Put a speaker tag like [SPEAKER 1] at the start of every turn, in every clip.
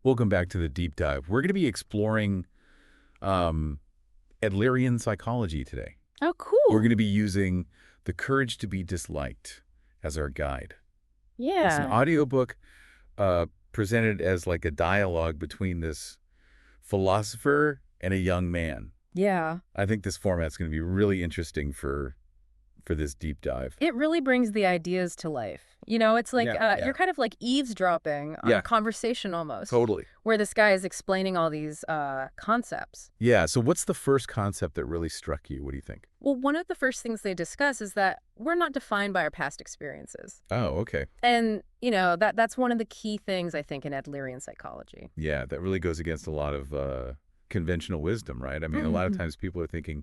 [SPEAKER 1] Welcome back to the deep dive. We're going to be exploring um, Adlerian psychology today.
[SPEAKER 2] Oh,
[SPEAKER 1] We're
[SPEAKER 2] cool.
[SPEAKER 1] going to be using The Courage to be Disliked as our guide. It's an
[SPEAKER 2] Yeah.
[SPEAKER 1] audiobook presented as like a dialogue between this philosopher and a young man.
[SPEAKER 2] Yeah.
[SPEAKER 1] I think this format's going to be really interesting for this deep dive.
[SPEAKER 2] It really brings the ideas to life. It's like
[SPEAKER 1] Yeah.
[SPEAKER 2] you're kind of like eavesdropping on
[SPEAKER 1] Yeah.
[SPEAKER 2] a conversation almost,
[SPEAKER 1] Totally.
[SPEAKER 2] where this guy is explaining all these concepts.
[SPEAKER 1] Yeah, so what's the first concept that really struck you? What do you think?
[SPEAKER 2] Well, one of the first things they discuss is that we're not defined by our past experiences.
[SPEAKER 1] Oh, okay.
[SPEAKER 2] And, that's one of the key things, I think, in Adlerian psychology.
[SPEAKER 1] Yeah, that really goes against a lot of conventional wisdom, right? I mean, a lot of times people are thinking,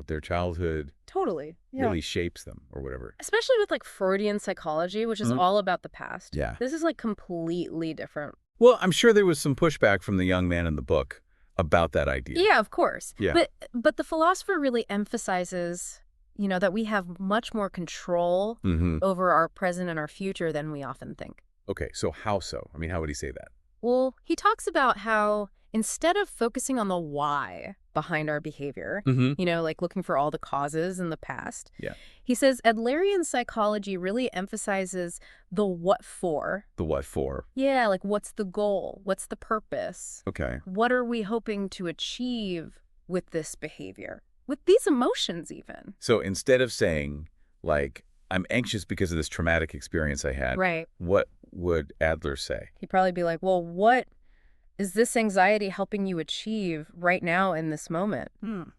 [SPEAKER 1] their childhood
[SPEAKER 2] Totally. Yeah.
[SPEAKER 1] really shapes them or whatever.
[SPEAKER 2] Especially with like Freudian psychology, which is all about the past.
[SPEAKER 1] Yeah.
[SPEAKER 2] This is like completely different.
[SPEAKER 1] Well, I'm sure there was some pushback from the young man in the book about that idea.
[SPEAKER 2] Yeah, of course.
[SPEAKER 1] Yeah.
[SPEAKER 2] But the philosopher really emphasizes, that we have much more control over our present and our future than we often think.
[SPEAKER 1] Okay, so how so? I mean, how would he say that?
[SPEAKER 2] Well, he talks about how instead of focusing on the why behind our behavior, like looking for all the causes in the past,
[SPEAKER 1] Yeah.
[SPEAKER 2] he says Adlerian psychology really emphasizes the what for.
[SPEAKER 1] The what for?
[SPEAKER 2] Yeah, like what's the goal? What's the purpose?
[SPEAKER 1] Okay.
[SPEAKER 2] What are we hoping to achieve with this behavior? With these emotions even.
[SPEAKER 1] So instead of saying, like, I'm anxious because of this traumatic experience I had,
[SPEAKER 2] Right.
[SPEAKER 1] what would Adler say?
[SPEAKER 2] He'd probably be like, well, what is this anxiety helping you achieve right now in this moment?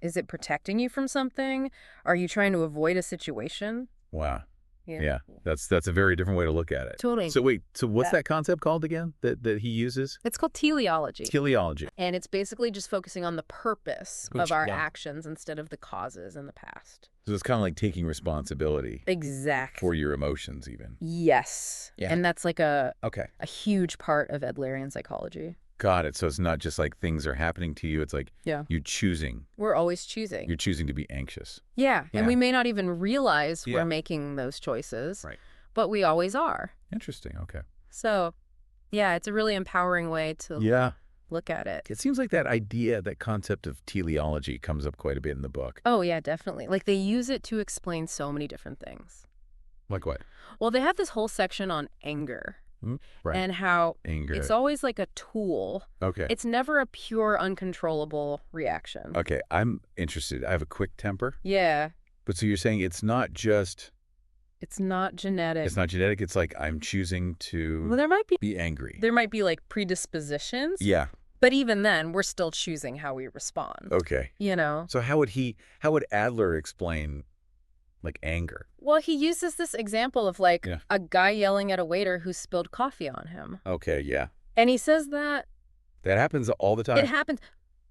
[SPEAKER 2] Is it protecting you from something? Are you trying to avoid a situation?
[SPEAKER 1] Wow. Yeah, that's a very different way to look at it.
[SPEAKER 2] Totally.
[SPEAKER 1] So wait, so what's that concept called again that he uses?
[SPEAKER 2] It's called teleology.
[SPEAKER 1] Teleology.
[SPEAKER 2] And it's basically just focusing on the purpose of our actions instead of the causes in the past.
[SPEAKER 1] So it's kind of like taking responsibility
[SPEAKER 2] Exactly.
[SPEAKER 1] for your emotions even.
[SPEAKER 2] Yes.
[SPEAKER 1] Yeah.
[SPEAKER 2] And that's like a huge part of Adlerian psychology.
[SPEAKER 1] Got it. So it's not just like things are happening to you. It's like you're choosing.
[SPEAKER 2] We're always choosing.
[SPEAKER 1] You're choosing to be anxious.
[SPEAKER 2] Yeah. And we may not even realize
[SPEAKER 1] Yeah.
[SPEAKER 2] we're making those choices.
[SPEAKER 1] Right.
[SPEAKER 2] But we always are.
[SPEAKER 1] Interesting. Okay.
[SPEAKER 2] So, yeah, it's a really empowering way to look at it.
[SPEAKER 1] It seems like that idea, that concept of teleology comes up quite a bit in the book.
[SPEAKER 2] Oh, yeah, definitely. Like they use it to explain so many different things.
[SPEAKER 1] Like what?
[SPEAKER 2] Well, they have this whole section on anger.
[SPEAKER 1] Right.
[SPEAKER 2] And how
[SPEAKER 1] Anger.
[SPEAKER 2] it's always like a tool.
[SPEAKER 1] Okay.
[SPEAKER 2] It's never a pure, uncontrollable reaction.
[SPEAKER 1] Okay. I'm interested. I have a quick temper.
[SPEAKER 2] Yeah.
[SPEAKER 1] But so you're saying it's not just...
[SPEAKER 2] It's not genetic.
[SPEAKER 1] It's not genetic. It's like I'm choosing to
[SPEAKER 2] Well, there might
[SPEAKER 1] be angry.
[SPEAKER 2] be like predispositions.
[SPEAKER 1] Yeah.
[SPEAKER 2] But even then, we're still choosing how we respond.
[SPEAKER 1] Okay. So how would Adler explain like anger?
[SPEAKER 2] Well, he uses this example of like a guy yelling at a waiter who spilled coffee on him.
[SPEAKER 1] Okay, yeah.
[SPEAKER 2] And he says that
[SPEAKER 1] happens all the time.
[SPEAKER 2] it happens.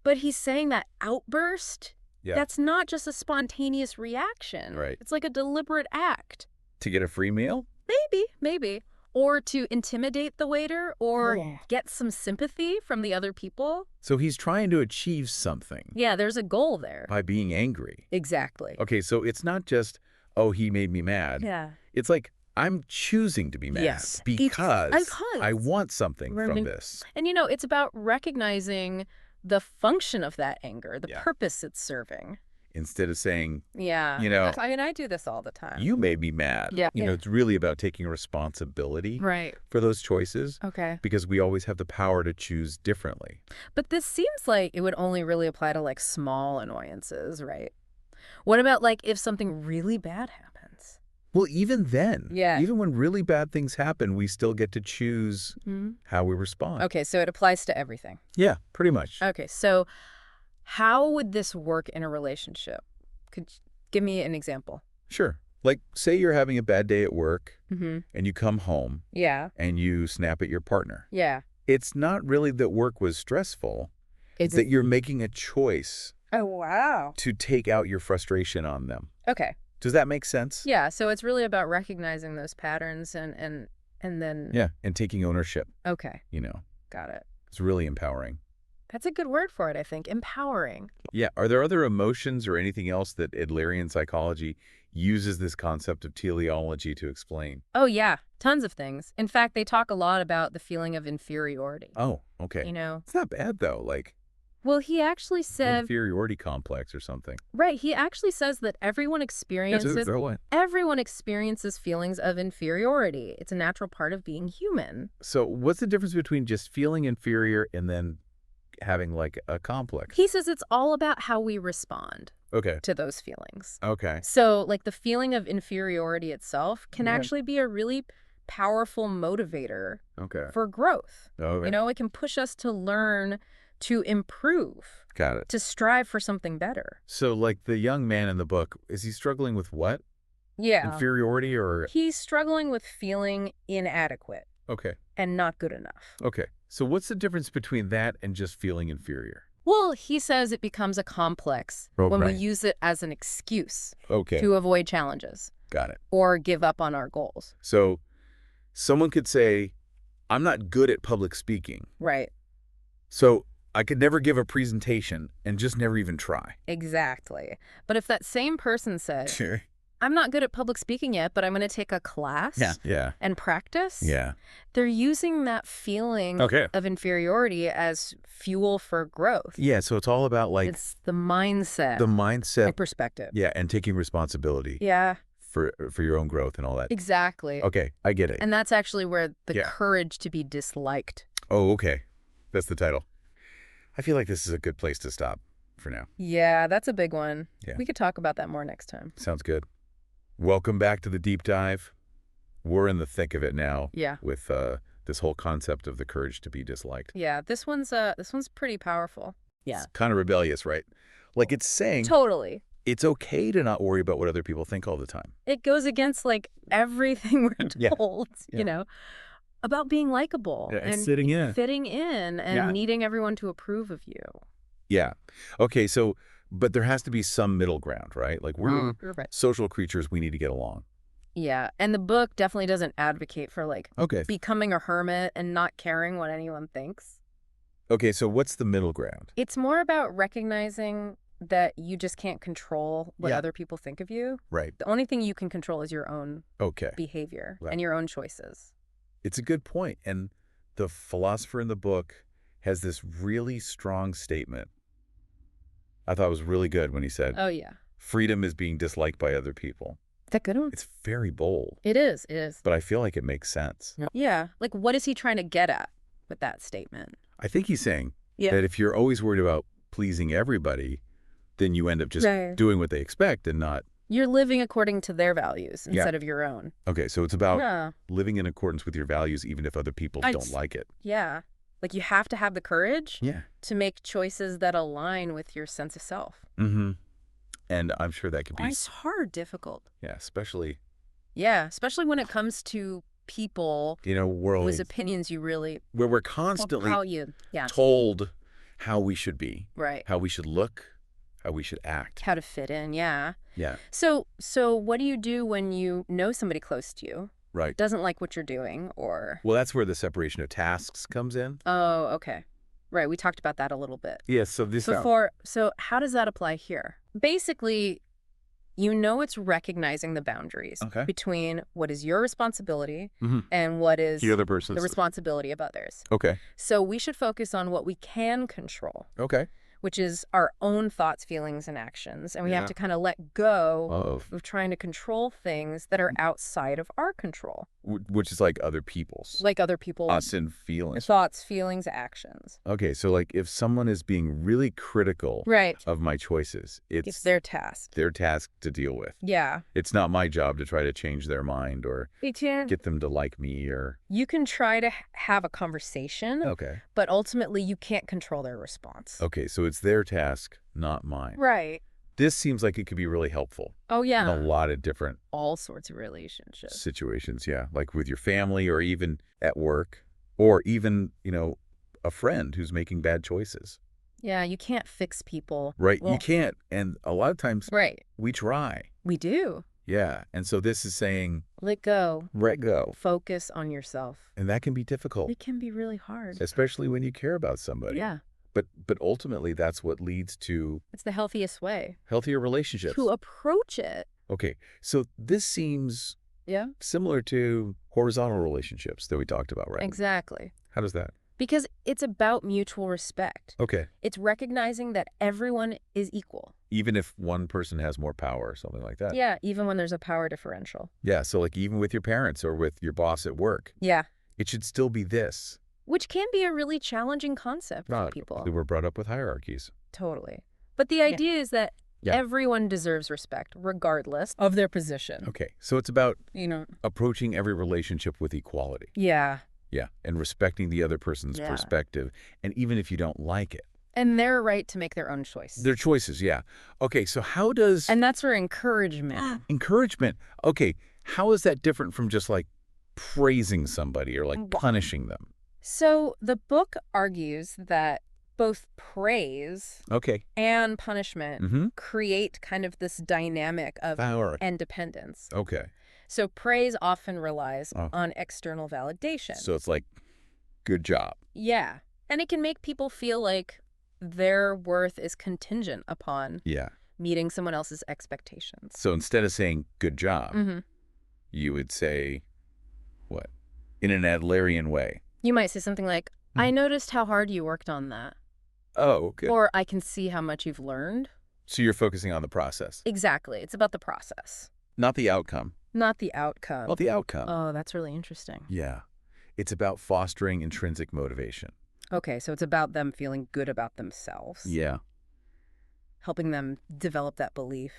[SPEAKER 2] But he's saying that outburst, that's not just a spontaneous reaction.
[SPEAKER 1] Right.
[SPEAKER 2] It's like a deliberate act.
[SPEAKER 1] To get a free meal?
[SPEAKER 2] Maybe. Or to intimidate the waiter or get some sympathy from the other people.
[SPEAKER 1] So he's trying to achieve something.
[SPEAKER 2] Yeah, there's a goal there.
[SPEAKER 1] By being angry.
[SPEAKER 2] Exactly.
[SPEAKER 1] Okay, so it's not just, oh, he made me mad.
[SPEAKER 2] Yeah.
[SPEAKER 1] It's like, I'm choosing to be mad.
[SPEAKER 2] Yes.
[SPEAKER 1] Because I want something from this.
[SPEAKER 2] And, it's about recognizing the function of that anger, the purpose it's serving.
[SPEAKER 1] Instead of saying,
[SPEAKER 2] I mean, I do this all the time.
[SPEAKER 1] you made me mad.
[SPEAKER 2] Yeah.
[SPEAKER 1] It's really about taking responsibility for those choices.
[SPEAKER 2] Okay.
[SPEAKER 1] Because we always have the power to choose differently.
[SPEAKER 2] But this seems like it would only really apply to like small annoyances, right? What about like if something really bad happens?
[SPEAKER 1] Well, even then,
[SPEAKER 2] Yeah.
[SPEAKER 1] even when really bad things happen, we still get to choose how we respond.
[SPEAKER 2] Okay, so it applies to everything.
[SPEAKER 1] Yeah, pretty much.
[SPEAKER 2] Okay, so how would this work in a relationship? Could you give me an example?
[SPEAKER 1] Sure. Like, say you're having a bad day at work
[SPEAKER 2] Mm-hmm.
[SPEAKER 1] and you come home
[SPEAKER 2] Yeah.
[SPEAKER 1] and you snap at your partner.
[SPEAKER 2] Yeah.
[SPEAKER 1] It's not really that work was stressful. It's that you're making a choice
[SPEAKER 2] Oh, wow.
[SPEAKER 1] to take out your frustration on them.
[SPEAKER 2] Okay.
[SPEAKER 1] Does that make sense?
[SPEAKER 2] Yeah, so it's really about recognizing those patterns and then...
[SPEAKER 1] Yeah, and taking ownership,
[SPEAKER 2] Okay, got it.
[SPEAKER 1] It's really empowering.
[SPEAKER 2] That's a good word for it, I think. Empowering.
[SPEAKER 1] Yeah. Are there other emotions or anything else that Adlerian psychology uses this concept of teleology to explain?
[SPEAKER 2] Oh, yeah. Tons of things. In fact, they talk a lot about the feeling of inferiority.
[SPEAKER 1] Oh, Okay.
[SPEAKER 2] You know?
[SPEAKER 1] It's not bad, though. Like,
[SPEAKER 2] Well, he actually said,
[SPEAKER 1] inferiority complex or something.
[SPEAKER 2] right, he actually says that
[SPEAKER 1] Yeah, so throw it.
[SPEAKER 2] everyone experiences feelings of inferiority. It's a natural part of being human.
[SPEAKER 1] So what's the difference between just feeling inferior and then having, like, a complex?
[SPEAKER 2] He says it's all about how we respond
[SPEAKER 1] Okay.
[SPEAKER 2] to those feelings.
[SPEAKER 1] Okay.
[SPEAKER 2] So, like, the feeling of inferiority itself can
[SPEAKER 1] Yeah.
[SPEAKER 2] actually be a really powerful motivator
[SPEAKER 1] Okay.
[SPEAKER 2] for growth.
[SPEAKER 1] Okay.
[SPEAKER 2] You know, it can push us to learn, to improve,
[SPEAKER 1] Got it.
[SPEAKER 2] to strive for something better.
[SPEAKER 1] So, like, the young man in the book, is he struggling with what?
[SPEAKER 2] Yeah.
[SPEAKER 1] Inferiority or...
[SPEAKER 2] He's struggling with feeling inadequate
[SPEAKER 1] Okay.
[SPEAKER 2] and not good enough.
[SPEAKER 1] Okay. So what's the difference between that and just feeling inferior?
[SPEAKER 2] Well, he says it becomes a complex
[SPEAKER 1] Oh,
[SPEAKER 2] when we
[SPEAKER 1] right.
[SPEAKER 2] use it as an excuse
[SPEAKER 1] Okay.
[SPEAKER 2] to avoid challenges
[SPEAKER 1] Got it.
[SPEAKER 2] or give up on our goals.
[SPEAKER 1] So someone could say, I'm not good at public speaking,
[SPEAKER 2] Right.
[SPEAKER 1] so I could never give a presentation and just never even try.
[SPEAKER 2] Exactly. But if that same person said,
[SPEAKER 1] Sure.
[SPEAKER 2] I'm not good at public speaking yet, but I'm going to take a class
[SPEAKER 1] Yeah.
[SPEAKER 2] and practice,
[SPEAKER 1] Yeah.
[SPEAKER 2] they're using that feeling
[SPEAKER 1] Okay.
[SPEAKER 2] of inferiority as fuel for growth.
[SPEAKER 1] Yeah, so it's all about, like,
[SPEAKER 2] It's the mindset,
[SPEAKER 1] the mindset.
[SPEAKER 2] like perspective.
[SPEAKER 1] Yeah, and taking responsibility
[SPEAKER 2] Yeah,
[SPEAKER 1] for your own growth and all that.
[SPEAKER 2] exactly.
[SPEAKER 1] Okay, I get it.
[SPEAKER 2] And that's actually where the
[SPEAKER 1] Yeah.
[SPEAKER 2] courage to be disliked.
[SPEAKER 1] Oh, okay. That's the title. I feel like this is a good place to stop for now.
[SPEAKER 2] Yeah, that's a big one.
[SPEAKER 1] Yeah.
[SPEAKER 2] We could talk about that more next time.
[SPEAKER 1] Sounds good. Welcome back to the deep dive. We're in the thick of it now.
[SPEAKER 2] Yeah.
[SPEAKER 1] With this whole concept of the courage to be disliked.
[SPEAKER 2] Yeah, this one's pretty powerful. Yeah.
[SPEAKER 1] It's kind of rebellious, right? Like, it's saying
[SPEAKER 2] Totally.
[SPEAKER 1] it's okay to not worry about what other people think all the time.
[SPEAKER 2] It goes against like everything we're
[SPEAKER 1] Yeah.
[SPEAKER 2] told,
[SPEAKER 1] Yeah.
[SPEAKER 2] you know, about being likable
[SPEAKER 1] Yeah,
[SPEAKER 2] and
[SPEAKER 1] fitting in.
[SPEAKER 2] fitting in and
[SPEAKER 1] Yeah.
[SPEAKER 2] needing everyone to approve of you.
[SPEAKER 1] Yeah. Okay, so, but there has to be some middle ground, right? Like, we're
[SPEAKER 2] Right.
[SPEAKER 1] social creatures. We need to get along.
[SPEAKER 2] Yeah, and the book definitely doesn't advocate for like
[SPEAKER 1] Okay.
[SPEAKER 2] becoming a hermit and not caring what anyone thinks.
[SPEAKER 1] Okay, so what's the middle ground?
[SPEAKER 2] It's more about recognizing that you just can't control what
[SPEAKER 1] Yeah.
[SPEAKER 2] other people think of you.
[SPEAKER 1] Right.
[SPEAKER 2] The only thing you can control is your own
[SPEAKER 1] Okay.
[SPEAKER 2] behavior
[SPEAKER 1] Right.
[SPEAKER 2] and your own choices.
[SPEAKER 1] It's a good point. And the philosopher in the book has this really strong statement. I thought it was really good when he said,
[SPEAKER 2] Oh, yeah.
[SPEAKER 1] freedom is being disliked by other people.
[SPEAKER 2] Is that good one?
[SPEAKER 1] It's very bold,
[SPEAKER 2] It is. It is.
[SPEAKER 1] but I feel like it makes sense.
[SPEAKER 2] Yeah. Like, what is he trying to get at with that statement?
[SPEAKER 1] I think he's saying
[SPEAKER 2] Yeah.
[SPEAKER 1] that if you're always worried about pleasing everybody, then you end up just
[SPEAKER 2] Right.
[SPEAKER 1] doing what they expect and not.
[SPEAKER 2] You're living according to their values
[SPEAKER 1] Yeah.
[SPEAKER 2] instead of your own.
[SPEAKER 1] Okay, so it's about
[SPEAKER 2] Yeah.
[SPEAKER 1] living in accordance with your values, even if other people
[SPEAKER 2] I
[SPEAKER 1] don't
[SPEAKER 2] s-
[SPEAKER 1] like it.
[SPEAKER 2] Yeah. Like, you have to have the courage
[SPEAKER 1] Yeah.
[SPEAKER 2] to make choices that align with your sense of self.
[SPEAKER 1] Mm-hmm. And I'm sure that could be,
[SPEAKER 2] It's hard, difficult.
[SPEAKER 1] yeah, especially,
[SPEAKER 2] Yeah, especially when it comes to people
[SPEAKER 1] world
[SPEAKER 2] whose opinions you really
[SPEAKER 1] where we're constantly
[SPEAKER 2] how you
[SPEAKER 1] told how we should be,
[SPEAKER 2] right,
[SPEAKER 1] how we should look, how we should act.
[SPEAKER 2] how to fit in. Yeah.
[SPEAKER 1] Yeah,
[SPEAKER 2] So what do you do when you know somebody close to you
[SPEAKER 1] right.
[SPEAKER 2] doesn't like what you're doing or?
[SPEAKER 1] Well, that's where the separation of tasks comes in.
[SPEAKER 2] Oh, okay. Right. We talked about that a little bit
[SPEAKER 1] Yeah, so this
[SPEAKER 2] before. So how does that apply here? Basically, it's recognizing the boundaries
[SPEAKER 1] Okay.
[SPEAKER 2] between what is your responsibility
[SPEAKER 1] Mhm.
[SPEAKER 2] and what is
[SPEAKER 1] the other person's.
[SPEAKER 2] the responsibility of others.
[SPEAKER 1] Okay.
[SPEAKER 2] So we should focus on what we can control,
[SPEAKER 1] Okay.
[SPEAKER 2] which is our own thoughts, feelings, and actions. And we
[SPEAKER 1] Yeah.
[SPEAKER 2] have to kind of let go
[SPEAKER 1] Of
[SPEAKER 2] of trying to control things that are outside of our control,
[SPEAKER 1] which is like other people's.
[SPEAKER 2] like other people's
[SPEAKER 1] Us and feelings.
[SPEAKER 2] thoughts, feelings, actions.
[SPEAKER 1] Okay, so like if someone is being really critical
[SPEAKER 2] Right.
[SPEAKER 1] of my choices,
[SPEAKER 2] It's
[SPEAKER 1] it's
[SPEAKER 2] their task.
[SPEAKER 1] their task to deal with.
[SPEAKER 2] Yeah.
[SPEAKER 1] It's not my job to try to change their mind or get them to like me or...
[SPEAKER 2] You can try to have a conversation,
[SPEAKER 1] Okay.
[SPEAKER 2] but ultimately you can't control their response.
[SPEAKER 1] Okay, so it's their task, not mine.
[SPEAKER 2] Right.
[SPEAKER 1] This seems like it could be really helpful
[SPEAKER 2] Oh,
[SPEAKER 1] in
[SPEAKER 2] yeah.
[SPEAKER 1] a lot of different
[SPEAKER 2] All sorts of relationships.
[SPEAKER 1] situations, yeah. Like with your family or even at work or even, a friend who's making bad choices.
[SPEAKER 2] Yeah, you can't fix people.
[SPEAKER 1] Right?
[SPEAKER 2] Well,
[SPEAKER 1] You can't. And a lot of times
[SPEAKER 2] right.
[SPEAKER 1] we try.
[SPEAKER 2] We do.
[SPEAKER 1] Yeah. And so this is saying,
[SPEAKER 2] Let go.
[SPEAKER 1] let go.
[SPEAKER 2] Focus on yourself.
[SPEAKER 1] And that can be difficult,
[SPEAKER 2] It can be really hard.
[SPEAKER 1] especially when you care about somebody.
[SPEAKER 2] Yeah.
[SPEAKER 1] But ultimately, that's what leads to
[SPEAKER 2] It's the healthiest way
[SPEAKER 1] healthier relationships.
[SPEAKER 2] to approach it.
[SPEAKER 1] Okay. So this seems
[SPEAKER 2] Yeah.
[SPEAKER 1] similar to horizontal relationships that we talked about, right?
[SPEAKER 2] Exactly.
[SPEAKER 1] How does that?
[SPEAKER 2] Because it's about mutual respect.
[SPEAKER 1] Okay.
[SPEAKER 2] It's recognizing that everyone is equal.
[SPEAKER 1] Even if one person has more power or something like that.
[SPEAKER 2] Yeah, even when there's a power differential.
[SPEAKER 1] Yeah, so like even with your parents or with your boss at work,
[SPEAKER 2] Yeah.
[SPEAKER 1] it should still be this.
[SPEAKER 2] Which can be a really challenging concept for people.
[SPEAKER 1] We're brought up with hierarchies.
[SPEAKER 2] Totally. But the idea is that
[SPEAKER 1] Yeah.
[SPEAKER 2] everyone deserves respect, regardless of their position.
[SPEAKER 1] Okay, so it's about
[SPEAKER 2] You know.
[SPEAKER 1] approaching every relationship with equality.
[SPEAKER 2] Yeah.
[SPEAKER 1] Yeah, and respecting the other person's perspective, and even if you don't like it.
[SPEAKER 2] And their right to make their own choice.
[SPEAKER 1] Their choices, yeah. Okay, so how does...
[SPEAKER 2] And that's where encouragement.
[SPEAKER 1] Encouragement. Okay, how is that different from just like praising somebody or like punishing them?
[SPEAKER 2] So the book argues that both praise and punishment create kind of this dynamic of independence.
[SPEAKER 1] Okay.
[SPEAKER 2] So praise often relies on external validation.
[SPEAKER 1] So it's like, good job.
[SPEAKER 2] Yeah. And it can make people feel like their worth is contingent upon meeting someone else's expectations.
[SPEAKER 1] So instead of saying good job, you would say, what? In an Adlerian way.
[SPEAKER 2] You might say something like, I noticed how hard you worked on that.
[SPEAKER 1] Oh, good.
[SPEAKER 2] Or I can see how much you've learned.
[SPEAKER 1] So you're focusing on the process.
[SPEAKER 2] Exactly. It's about the process.
[SPEAKER 1] Not the outcome.
[SPEAKER 2] Not the outcome.
[SPEAKER 1] Well, the outcome.
[SPEAKER 2] Oh, that's really interesting.
[SPEAKER 1] Yeah. It's about fostering intrinsic motivation.
[SPEAKER 2] Okay, so it's about them feeling good about themselves.
[SPEAKER 1] Yeah.
[SPEAKER 2] Helping them develop that belief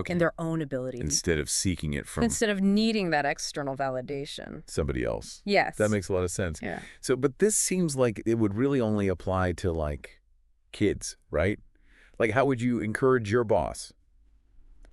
[SPEAKER 2] in their own ability.
[SPEAKER 1] Instead of seeking it from...
[SPEAKER 2] Instead of needing that external validation.
[SPEAKER 1] Somebody else.
[SPEAKER 2] Yes.
[SPEAKER 1] That makes a lot of sense.
[SPEAKER 2] Yeah.
[SPEAKER 1] So, but this seems like it would really only apply to like kids, right? Like how would you encourage your boss?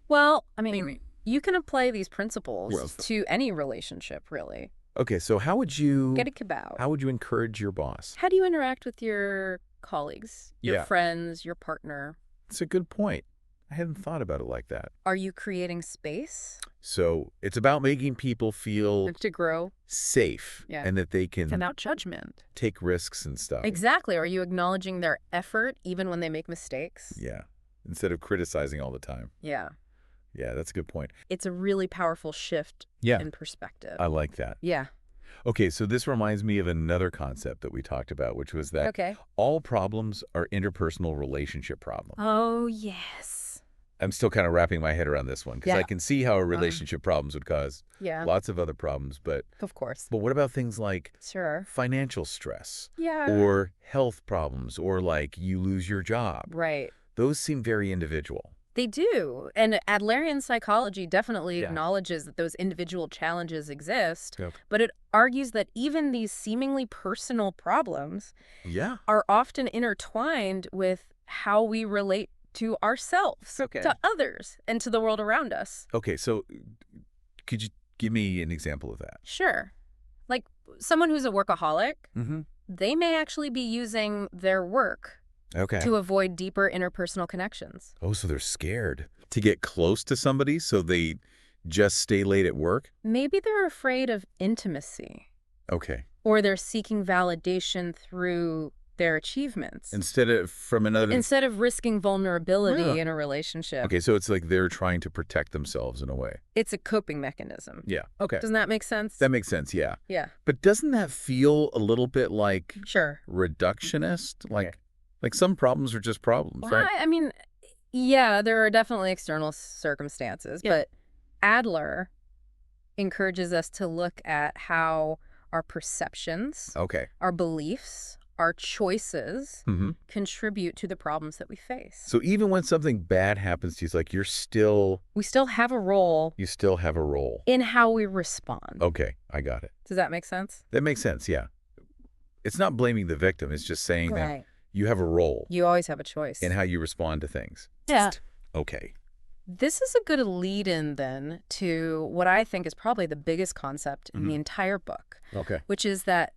[SPEAKER 2] Well, I mean, you can apply these principles to any relationship, really.
[SPEAKER 1] Okay, so how would you...
[SPEAKER 2] Get a kebab.
[SPEAKER 1] How would you encourage your boss?
[SPEAKER 2] How do you interact with your colleagues, your friends, your partner?
[SPEAKER 1] It's a good point. I hadn't thought about it like that.
[SPEAKER 2] Are you creating space?
[SPEAKER 1] So it's about making people feel...
[SPEAKER 2] To grow.
[SPEAKER 1] Safe.
[SPEAKER 2] Yeah.
[SPEAKER 1] And that they can...
[SPEAKER 2] Without judgment.
[SPEAKER 1] Take risks and stuff.
[SPEAKER 2] Exactly. Are you acknowledging their effort even when they make mistakes?
[SPEAKER 1] Yeah. Instead of criticizing all the time.
[SPEAKER 2] Yeah.
[SPEAKER 1] Yeah, that's a good point.
[SPEAKER 2] It's a really powerful shift in perspective.
[SPEAKER 1] I like that.
[SPEAKER 2] Yeah.
[SPEAKER 1] Okay, so this reminds me of another concept that we talked about, which was that all problems are interpersonal relationship problems.
[SPEAKER 2] Oh, yes.
[SPEAKER 1] I'm still kind of wrapping my head around this one because I can see how a relationship problems would cause lots of other problems. But
[SPEAKER 2] of course.
[SPEAKER 1] But what about things like financial stress or health problems or like you lose your job?
[SPEAKER 2] Right.
[SPEAKER 1] Those seem very individual.
[SPEAKER 2] They do. And Adlerian psychology definitely acknowledges that those individual challenges exist, but it argues that even these seemingly personal problems are often intertwined with how we relate to ourselves, to others, and to the world around us.
[SPEAKER 1] Okay, so could you give me an example of that?
[SPEAKER 2] Sure. Like someone who's a workaholic, they may actually be using their work to avoid deeper interpersonal connections.
[SPEAKER 1] Oh, so they're scared to get close to somebody, so they just stay late at work?
[SPEAKER 2] Maybe they're afraid of intimacy.
[SPEAKER 1] Okay.
[SPEAKER 2] Or they're seeking validation through their achievements.
[SPEAKER 1] Instead of
[SPEAKER 2] risking vulnerability in a relationship.
[SPEAKER 1] Okay, so it's like they're trying to protect themselves in a way.
[SPEAKER 2] It's a coping mechanism.
[SPEAKER 1] Yeah, okay.
[SPEAKER 2] Doesn't that make sense?
[SPEAKER 1] That makes sense, yeah.
[SPEAKER 2] Yeah.
[SPEAKER 1] But doesn't that feel a little bit like reductionist? Like some problems are just problems, right?
[SPEAKER 2] I mean, yeah, there are definitely external circumstances, but Adler encourages us to look at how our perceptions, our beliefs, our choices contribute to the problems that we face.
[SPEAKER 1] So even when something bad happens to you, it's like
[SPEAKER 2] we still have a role.
[SPEAKER 1] You still have a role.
[SPEAKER 2] In how we respond.
[SPEAKER 1] Okay, I got it.
[SPEAKER 2] Does that make sense?
[SPEAKER 1] That makes sense, yeah. It's not blaming the victim. It's just saying that you have a role.
[SPEAKER 2] You always have a choice.
[SPEAKER 1] In how you respond to things.
[SPEAKER 2] Yeah.
[SPEAKER 1] Okay.
[SPEAKER 2] This is a good lead-in, then, to what I think is probably the biggest concept in the entire book.
[SPEAKER 1] Okay.
[SPEAKER 2] Which is that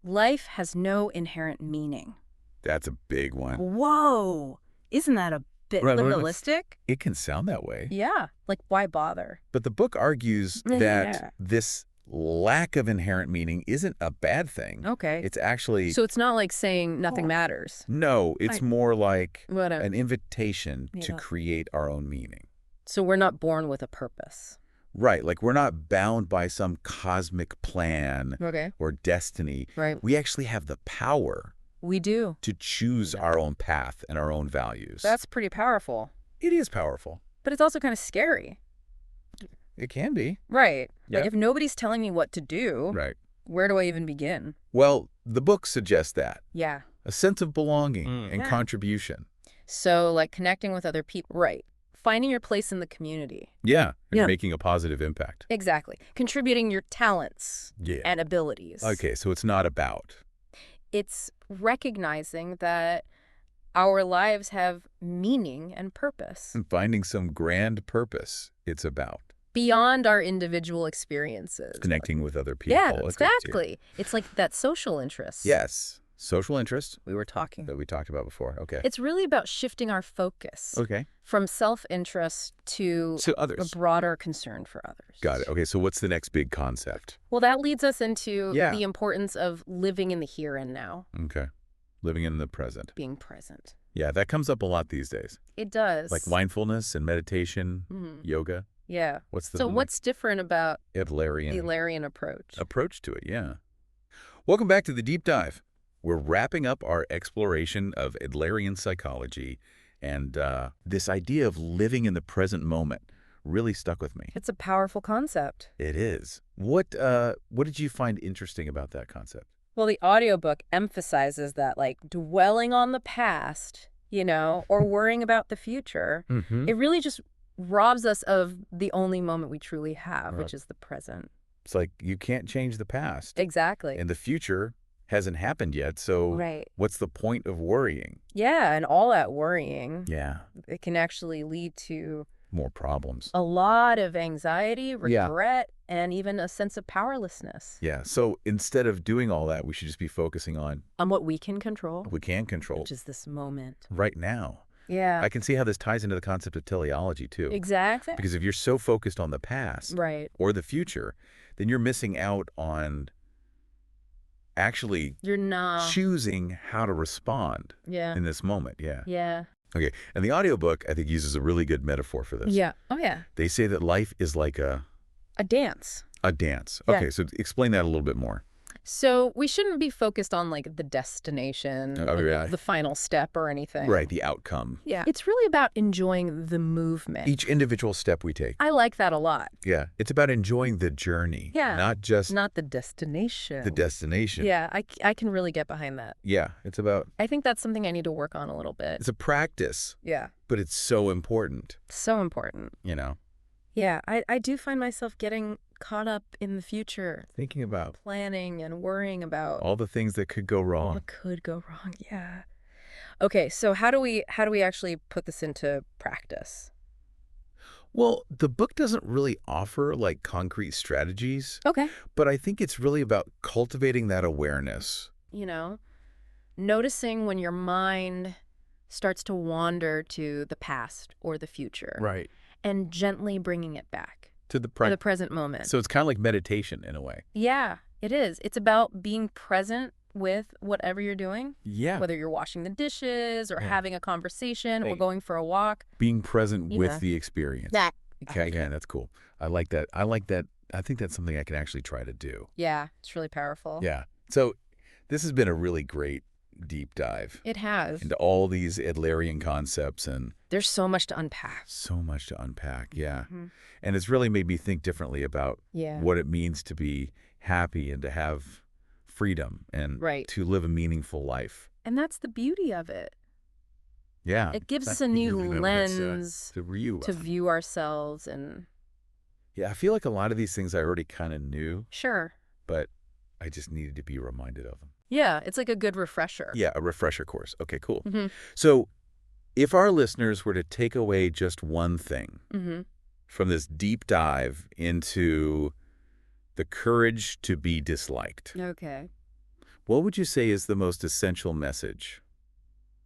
[SPEAKER 2] life has no inherent meaning.
[SPEAKER 1] That's a big one.
[SPEAKER 2] Whoa. Isn't that a bit realistic?
[SPEAKER 1] It can sound that way.
[SPEAKER 2] Yeah. Like, why bother?
[SPEAKER 1] But the book argues that this lack of inherent meaning isn't a bad thing.
[SPEAKER 2] Okay.
[SPEAKER 1] It's actually...
[SPEAKER 2] So it's not like saying nothing matters.
[SPEAKER 1] No, it's more like
[SPEAKER 2] an
[SPEAKER 1] invitation to create our own meaning.
[SPEAKER 2] So we're not born with a purpose.
[SPEAKER 1] Right, like we're not bound by some cosmic plan or destiny.
[SPEAKER 2] Right.
[SPEAKER 1] We actually have the power.
[SPEAKER 2] We do.
[SPEAKER 1] To choose our own path and our own values.
[SPEAKER 2] That's pretty powerful.
[SPEAKER 1] It is powerful.
[SPEAKER 2] But it's also kind of scary.
[SPEAKER 1] It can be.
[SPEAKER 2] Right.
[SPEAKER 1] Yeah.
[SPEAKER 2] Like if nobody's telling me what to do, where do I even begin?
[SPEAKER 1] Well, the book suggests that.
[SPEAKER 2] Yeah.
[SPEAKER 1] A sense of belonging and contribution.
[SPEAKER 2] So like connecting with other people. Right. Finding your place in the community.
[SPEAKER 1] Yeah. And making a positive impact.
[SPEAKER 2] Exactly. Contributing your talents and abilities.
[SPEAKER 1] Okay, so it's not about.
[SPEAKER 2] It's recognizing that our lives have meaning and purpose.
[SPEAKER 1] And finding some grand purpose it's about.
[SPEAKER 2] Beyond our individual experiences.
[SPEAKER 1] Connecting with other people.
[SPEAKER 2] Yeah, exactly. It's like that social interest.
[SPEAKER 1] Yes. Social interest.
[SPEAKER 2] We were talking.
[SPEAKER 1] That we talked about before. Okay.
[SPEAKER 2] It's really about shifting our focus.
[SPEAKER 1] Okay.
[SPEAKER 2] From self-interest to
[SPEAKER 1] others.
[SPEAKER 2] A broader concern for others.
[SPEAKER 1] Got it. Okay, so what's the next big concept?
[SPEAKER 2] Well, that leads us into the importance of living in the here and now.
[SPEAKER 1] Okay. Living in the present.
[SPEAKER 2] Being present.
[SPEAKER 1] Yeah, that comes up a lot these days.
[SPEAKER 2] It does.
[SPEAKER 1] Like mindfulness and meditation, yoga.
[SPEAKER 2] Yeah.
[SPEAKER 1] What's
[SPEAKER 2] different about
[SPEAKER 1] Adlerian?
[SPEAKER 2] The Adlerian approach.
[SPEAKER 1] Approach to it, yeah. Welcome back to the Deep Dive. We're wrapping up our exploration of Adlerian psychology, and this idea of living in the present moment really stuck with me.
[SPEAKER 2] It's a powerful concept.
[SPEAKER 1] It is. What did you find interesting about that concept?
[SPEAKER 2] Well, the audiobook emphasizes that, like, dwelling on the past, or worrying about the future, it really just robs us of the only moment we truly have, which is the present.
[SPEAKER 1] It's like you can't change the past.
[SPEAKER 2] Exactly.
[SPEAKER 1] And the future hasn't happened yet, so what's the point of worrying?
[SPEAKER 2] Yeah, and all that worrying, it can actually lead to
[SPEAKER 1] more problems.
[SPEAKER 2] A lot of anxiety, regret, and even a sense of powerlessness.
[SPEAKER 1] Yeah, so instead of doing all that, we should just be focusing on
[SPEAKER 2] what we can control.
[SPEAKER 1] We can control.
[SPEAKER 2] Which is this moment.
[SPEAKER 1] Right now.
[SPEAKER 2] Yeah.
[SPEAKER 1] I can see how this ties into the concept of teleology, too.
[SPEAKER 2] Exactly.
[SPEAKER 1] Because if you're so focused on the past or the future, then you're missing out on actually choosing how to respond in this moment.
[SPEAKER 2] Yeah.
[SPEAKER 1] Okay. And the audiobook, I think, uses a really good metaphor for this.
[SPEAKER 2] Yeah. Oh, yeah.
[SPEAKER 1] They say that life is like a
[SPEAKER 2] dance.
[SPEAKER 1] A dance. Okay. So explain that a little bit more.
[SPEAKER 2] So we shouldn't be focused on like the destination, the final step or anything.
[SPEAKER 1] Right, the outcome.
[SPEAKER 2] Yeah. It's really about enjoying the movement.
[SPEAKER 1] Each individual step we take.
[SPEAKER 2] I like that a lot.
[SPEAKER 1] Yeah. It's about enjoying the journey.
[SPEAKER 2] Yeah.
[SPEAKER 1] Not
[SPEAKER 2] the destination.
[SPEAKER 1] The destination.
[SPEAKER 2] Yeah, I can really get behind that.
[SPEAKER 1] Yeah, it's about...
[SPEAKER 2] I think that's something I need to work on a little bit.
[SPEAKER 1] It's a practice.
[SPEAKER 2] Yeah.
[SPEAKER 1] But it's so important.
[SPEAKER 2] So important. Yeah, I do find myself getting caught up in the future.
[SPEAKER 1] Thinking about.
[SPEAKER 2] Planning and worrying about.
[SPEAKER 1] All the things that could go wrong.
[SPEAKER 2] What could go wrong, yeah. Okay, so how do we actually put this into practice?
[SPEAKER 1] Well, the book doesn't really offer like concrete strategies.
[SPEAKER 2] Okay.
[SPEAKER 1] But I think it's really about cultivating that awareness.
[SPEAKER 2] Noticing when your mind starts to wander to the past or the future.
[SPEAKER 1] Right.
[SPEAKER 2] And gently bringing it back
[SPEAKER 1] to the
[SPEAKER 2] present moment.
[SPEAKER 1] So it's kind of like meditation in a way.
[SPEAKER 2] Yeah, it is. It's about being present with whatever you're doing.
[SPEAKER 1] Yeah.
[SPEAKER 2] Whether you're washing the dishes or having a conversation or going for a walk.
[SPEAKER 1] Being present with the experience. Okay, that's cool. I like that. I think that's something I can actually try to do.
[SPEAKER 2] Yeah, it's really powerful.
[SPEAKER 1] Yeah. So this has been a really great deep dive.
[SPEAKER 2] It has.
[SPEAKER 1] Into all these Adlerian concepts, and
[SPEAKER 2] there's so much to unpack.
[SPEAKER 1] So much to unpack, yeah. And it's really made me think differently about what it means to be happy and to have freedom and to live a meaningful life.
[SPEAKER 2] And that's the beauty of it.
[SPEAKER 1] Yeah.
[SPEAKER 2] It gives us a new lens to view ourselves. And
[SPEAKER 1] yeah, I feel like a lot of these things I already kind of knew.
[SPEAKER 2] Sure.
[SPEAKER 1] But I just needed to be reminded of them.
[SPEAKER 2] Yeah, it's like a good refresher.
[SPEAKER 1] Yeah, a refresher course. Okay, cool. So if our listeners were to take away just one thing from this deep dive into the courage to be disliked, what would you say is the most essential message?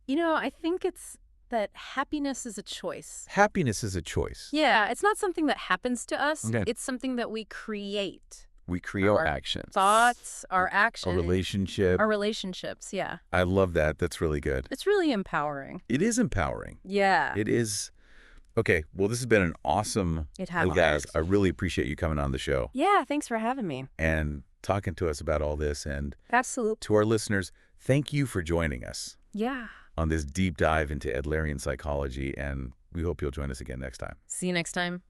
[SPEAKER 2] I think it's that happiness is a choice.
[SPEAKER 1] Happiness is a choice.
[SPEAKER 2] Yeah, it's not something that happens to us. Okay. It's something that we create.
[SPEAKER 1] We create our actions.
[SPEAKER 2] Thoughts, our actions.
[SPEAKER 1] Our
[SPEAKER 2] relationships, yeah.
[SPEAKER 1] I love that. That's really good.
[SPEAKER 2] It's really empowering.
[SPEAKER 1] It is empowering.
[SPEAKER 2] Yeah.
[SPEAKER 1] It is. Okay, well, this has been an awesome podcast. I really appreciate you coming on the show.
[SPEAKER 2] Yeah, thanks for having me.
[SPEAKER 1] And talking to us about all this. And
[SPEAKER 2] absolutely.
[SPEAKER 1] To our listeners, thank you for joining us.
[SPEAKER 2] Yeah.
[SPEAKER 1] On this deep dive into Adlerian psychology, and we hope you'll join us again next time.
[SPEAKER 2] See you next time.